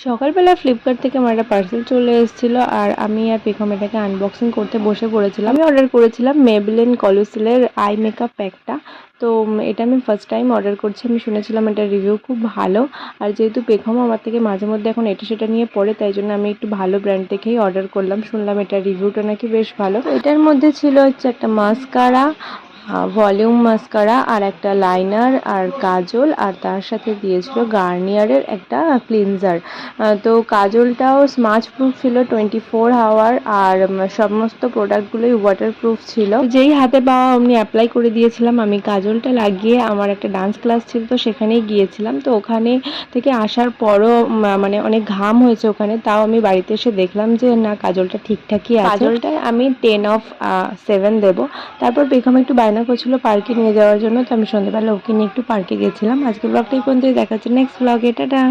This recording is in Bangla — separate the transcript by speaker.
Speaker 1: সকালবেলা ফ্লিপকার্ট থেকে আমার একটা পার্সেল চলে এসেছিলো আর আমি আর পেখম এটাকে আনবক্সিং করতে বসে পড়েছিলাম। আমি অর্ডার করেছিলাম মেবলিন কলুসিলের আই মেকআপ প্যাকটা। তো এটা আমি ফার্স্ট টাইম অর্ডার করছি। আমি শুনেছিলাম এটার রিভিউ খুব ভালো, আর যেহেতু পেখমও আমার থেকে মাঝে মধ্যে এখন এটা সেটা নিয়ে পড়ে, তাই জন্য আমি একটু ভালো ব্র্যান্ড দেখেই অর্ডার করলাম। শুনলাম এটার রিভিউটা নাকি বেশ ভালো। এটার মধ্যে ছিল হচ্ছে একটা মাস্কারা, ভলিউম মাস্কারা, আর একটা লাইনার আর কাজল, আর তার সাথে দিয়েছিল গার্নিয়ারের একটা ক্লিনজার। তো কাজলটাও স্মাচ প্রুফ ছিল 24 আওয়ার, আর সমস্ত প্রোডাক্টগুলোই ওয়াটারপ্রুফ ছিল। যেই হাতে পাওয়া অমনি অ্যাপ্লাই করে দিয়েছিলাম। আমি কাজলটা লাগিয়ে আমার একটা ডান্স ক্লাস ছিল, তো সেখানেই গিয়েছিলাম। তো ওখানে থেকে আসার পরও মানে অনেক ঘাম হয়েছে ওখানে, তাও আমি বাড়িতে এসে দেখলাম যে না, কাজলটা ঠিকঠাকই আছে। কাজলটায় আমি 10/7 দেবো। তারপর পেখম একটু বায়না করছিল পার্কে নিয়ে যাওয়ার জন্য, তো আমি সন্ধ্যেবেলা ওকে নিয়ে একটু পার্কে গেছিলাম। আজকের ব্লগটা এই পর্যন্তই, দেখা হচ্ছে নেক্সট ব্লগে। টাটা।